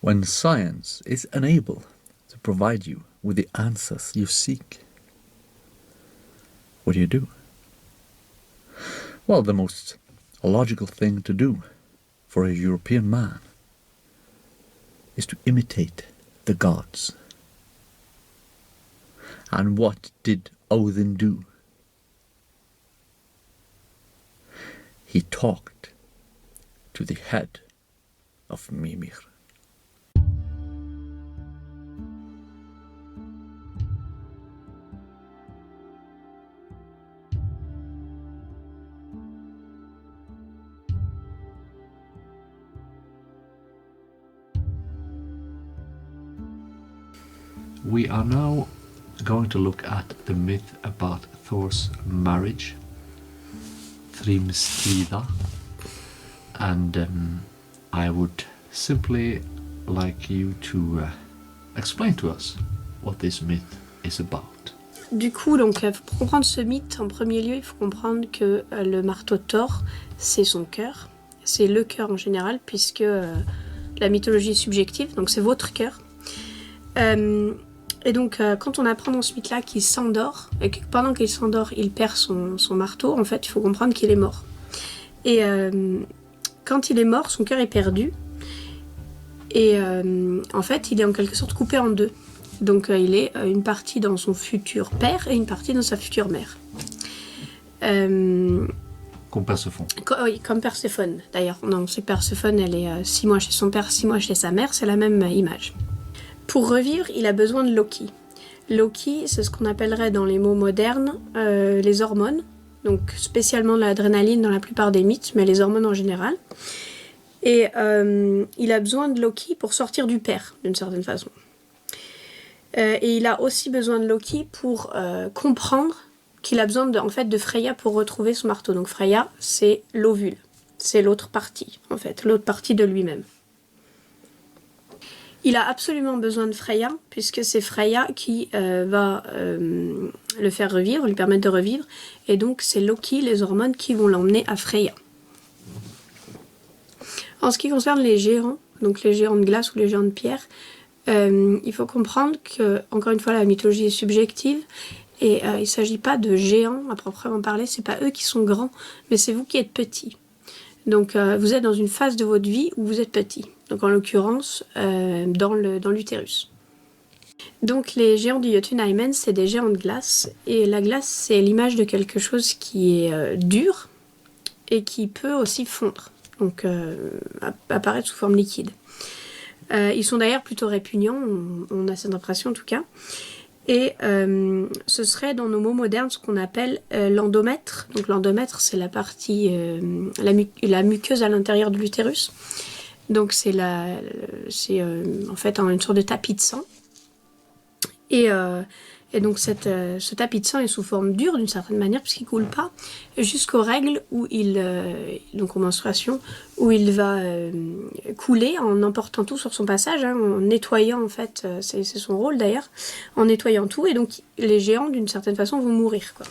When science is unable to provide you with the answers you seek, what do? Well, the most logical thing to do for a European man is to imitate the gods. And what did Odin do? He talked to the head of Mimir. We are now going to look at the myth about Thor's marriage, Thrymstida, and I would simply like you to explain to us what this myth is about. Du coup, donc, pour comprendre ce mythe, en premier lieu, il faut comprendre que le marteau Thor, c'est son cœur. C'est le cœur en général, puisque la mythologie est subjective, donc c'est votre cœur. Et donc, quand on apprend dans ce mythe-là qu'il s'endort, et que pendant qu'il s'endort, il perd son marteau, en fait, il faut comprendre qu'il est mort. Et quand il est mort, son cœur est perdu. Et en fait, il est en quelque sorte coupé en deux. Donc, il est une partie dans son futur père et une partie dans sa future mère. Comme Perséphone. Oui, comme Perséphone. D'ailleurs, on sait que Perséphone, elle est 6 mois chez son père, 6 mois chez sa mère. C'est la même image. Pour revivre, il a besoin de Loki. Loki, c'est ce qu'on appellerait dans les mots modernes les hormones, donc spécialement l'adrénaline dans la plupart des mythes, mais les hormones en général. Et il a besoin de Loki pour sortir du père, d'une certaine façon. Et il a aussi besoin de Loki pour comprendre qu'il a besoin de Freya pour retrouver son marteau. Donc Freya, c'est l'ovule, c'est l'autre partie, en fait, l'autre partie de lui-même. Il a absolument besoin de Freya, puisque c'est Freya qui va le faire revivre, lui permettre de revivre. Et donc, c'est Loki, les hormones, qui vont l'emmener à Freya. En ce qui concerne les géants, donc les géants de glace ou les géants de pierre, il faut comprendre que, encore une fois, la mythologie est subjective. Et il ne s'agit pas de géants à proprement parler, c'est pas eux qui sont grands, mais c'est vous qui êtes petits. Donc vous êtes dans une phase de votre vie où vous êtes petit. Donc en l'occurrence dans l'utérus. Donc les géants du Jotunheimen, c'est des géants de glace. Et la glace, c'est l'image de quelque chose qui est dur et qui peut aussi fondre. Donc apparaître sous forme liquide. Ils sont d'ailleurs plutôt répugnants, on a cette impression en tout cas. Et ce serait dans nos mots modernes ce qu'on appelle l'endomètre. Donc l'endomètre, c'est la partie, la muqueuse à l'intérieur de l'utérus. Donc c'est en fait une sorte de tapis de sang. Et donc ce tapis de sang est sous forme dure d'une certaine manière puisqu'il ne coule pas jusqu'aux règles où donc aux menstruations, où il va couler en emportant tout sur son passage, en nettoyant en fait, c'est son rôle d'ailleurs, en nettoyant tout, et donc les géants d'une certaine façon vont mourir, quoi.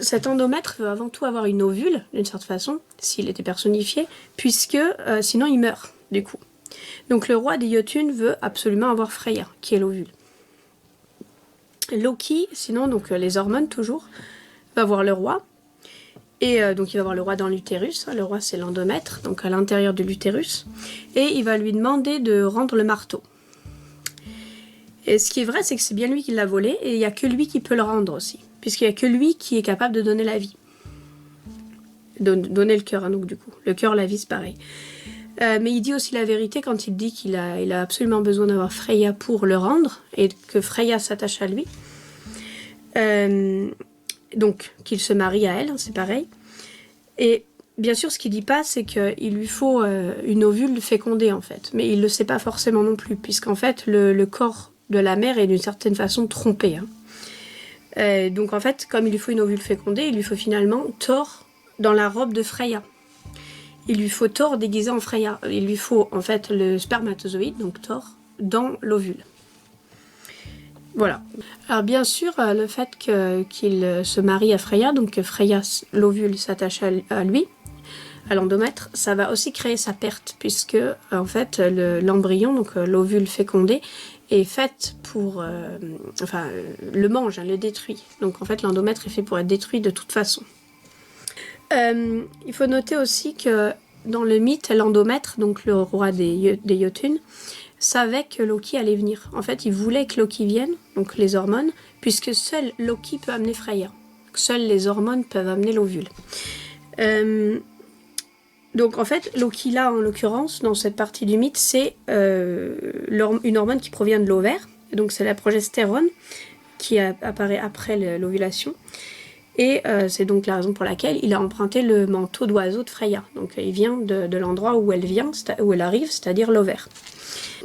Cet endomètre veut avant tout avoir une ovule d'une certaine façon, s'il était personnifié, puisque sinon il meurt du coup. Donc le roi des Jotun veut absolument avoir Freya, qui est l'ovule. Loki, sinon, donc les hormones toujours, va voir le roi. Et donc il va voir le roi dans l'utérus. Le roi, c'est l'endomètre, donc à l'intérieur de l'utérus. Et il va lui demander de rendre le marteau. Et ce qui est vrai, c'est que c'est bien lui qui l'a volé. Et il n'y a que lui qui peut le rendre aussi. Puisqu'il n'y a que lui qui est capable de donner la vie. Donner le cœur, donc du coup. Le cœur, la vie, c'est pareil. Mais il dit aussi la vérité quand il dit qu'il a absolument besoin d'avoir Freya pour le rendre et que Freya s'attache à lui. Donc qu'il se marie à elle, c'est pareil. Et bien sûr, ce qu'il dit pas, c'est qu'il lui faut une ovule fécondée en fait. Mais il le sait pas forcément non plus, puisqu'en fait le corps de la mère est d'une certaine façon trompé. Donc en fait, comme il lui faut une ovule fécondée, il lui faut finalement Thor dans la robe de Freya. Il lui faut Thor déguisé en Freya. Il lui faut en fait le spermatozoïde, donc Thor, dans l'ovule. Voilà. Alors bien sûr, le fait qu'il se marie à Freya, donc que Freya, l'ovule, s'attache à lui, à l'endomètre, ça va aussi créer sa perte, puisque en fait l'embryon, donc l'ovule fécondé, est fait pour... le mange, le détruit. Donc en fait l'endomètre est fait pour être détruit de toute façon. Il faut noter aussi que dans le mythe, l'endomètre, donc le roi des Jotun, savait que Loki allait venir. En fait, il voulait que Loki vienne, donc les hormones, puisque seul Loki peut amener Freya. Seules les hormones peuvent amener l'ovule. Donc en fait, Loki là, en l'occurrence, dans cette partie du mythe, c'est une hormone qui provient de l'ovaire. Donc c'est la progestérone qui apparaît après l'ovulation. Et c'est donc la raison pour laquelle il a emprunté le manteau d'oiseau de Freya. Donc il vient de l'endroit où elle arrive, c'est-à-dire l'ovaire.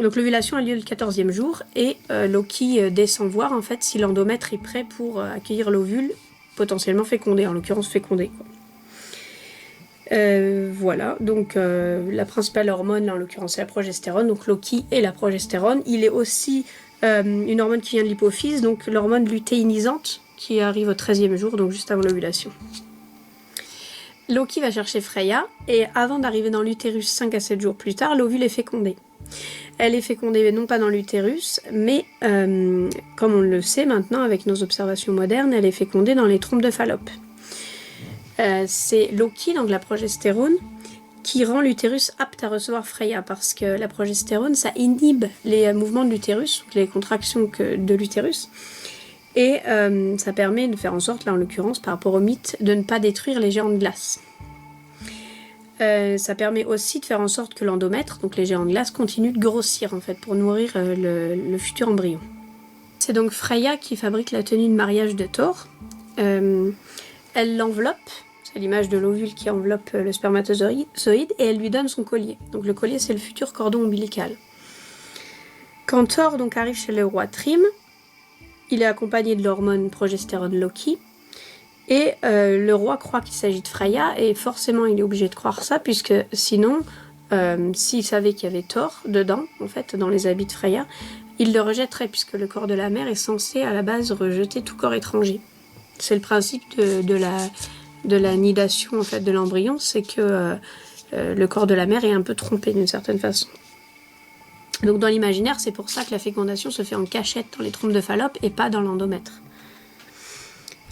Donc l'ovulation a lieu le 14e jour et Loki descend voir en fait si l'endomètre est prêt pour accueillir l'ovule potentiellement fécondé, en l'occurrence fécondé, quoi. Voilà, donc la principale hormone, là, en l'occurrence c'est la progestérone, donc Loki et la progestérone. Il est aussi une hormone qui vient de l'hypophyse, donc l'hormone lutéinisante, qui arrive au 13e jour, donc juste avant l'ovulation. Loki va chercher Freya, et avant d'arriver dans l'utérus 5 à 7 jours plus tard, l'ovule est fécondé. Elle est fécondée non pas dans l'utérus, mais comme on le sait maintenant avec nos observations modernes, elle est fécondée dans les trompes de Fallope. C'est Loki, donc la progestérone, qui rend l'utérus apte à recevoir Freya, parce que la progestérone, ça inhibe les mouvements de l'utérus, les contractions de l'utérus, et ça permet de faire en sorte, là en l'occurrence, par rapport au mythe, de ne pas détruire les géants de glace. Ça permet aussi de faire en sorte que l'endomètre, donc les géants de glace, continue de grossir en fait pour nourrir le futur embryon. C'est donc Freya qui fabrique la tenue de mariage de Thor. Elle l'enveloppe, c'est l'image de l'ovule qui enveloppe le spermatozoïde, et elle lui donne son collier. Donc le collier, c'est le futur cordon ombilical. Quand Thor donc arrive chez le roi Thrym, il est accompagné de l'hormone progestérone Loki. Et le roi croit qu'il s'agit de Freya, et forcément il est obligé de croire ça, puisque sinon, s'il savait qu'il y avait Thor dedans, en fait, dans les habits de Freya, il le rejetterait, puisque le corps de la mère est censé à la base rejeter tout corps étranger. C'est le principe de la nidation en fait, de l'embryon, c'est que le corps de la mère est un peu trompé d'une certaine façon. Donc dans l'imaginaire, c'est pour ça que la fécondation se fait en cachette dans les trompes de Fallope et pas dans l'endomètre.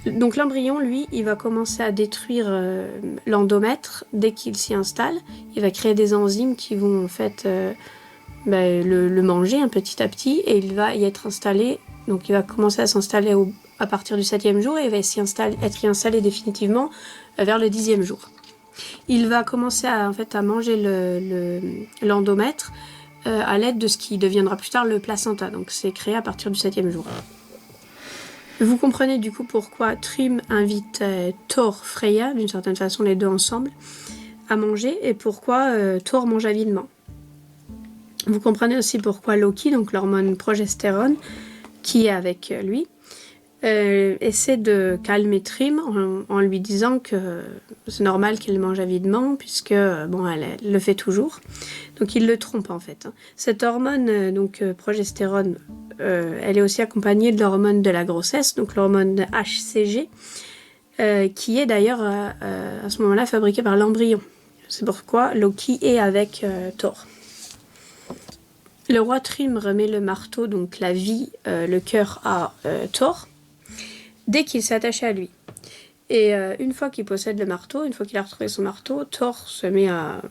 Donc l'embryon, lui, il va commencer à détruire l'endomètre dès qu'il s'y installe. Il va créer des enzymes qui vont en fait le manger petit à petit, et il va y être installé. Donc il va commencer à s'installer à partir du 7e jour, et il va être y installé définitivement vers le 10e jour. Il va commencer à manger l'endomètre à l'aide de ce qui deviendra plus tard le placenta. Donc c'est créé à partir du 7e jour. Vous comprenez du coup pourquoi Thrym invite Thor, Freya, d'une certaine façon les deux ensemble, à manger, et pourquoi Thor mange avidement. Vous comprenez aussi pourquoi Loki, donc l'hormone progestérone, qui est avec lui, essaie de calmer Thrym en lui disant que c'est normal qu'elle mange avidement, puisque elle le fait toujours. Donc il le trompe en fait. Cette hormone, progestérone, elle est aussi accompagnée de l'hormone de la grossesse, donc l'hormone HCG, qui est d'ailleurs à ce moment-là fabriquée par l'embryon. C'est pourquoi Loki est avec Thor. Le roi Thrym remet le marteau, donc la vie, le cœur à Thor, dès qu'il s'est attaché à lui. Et une fois qu'il possède le marteau, une fois qu'il a retrouvé son marteau, Thor se met à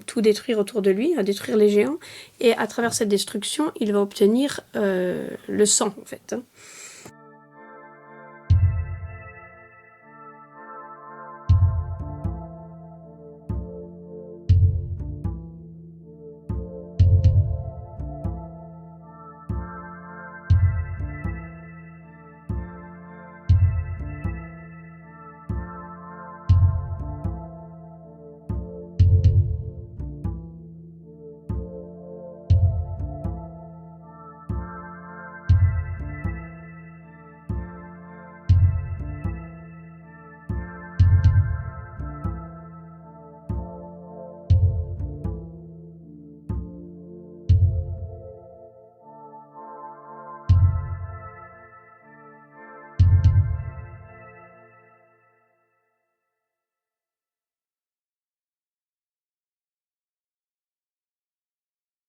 tout détruire autour de lui, à détruire les géants, et à travers cette destruction, il va obtenir le sang, en fait.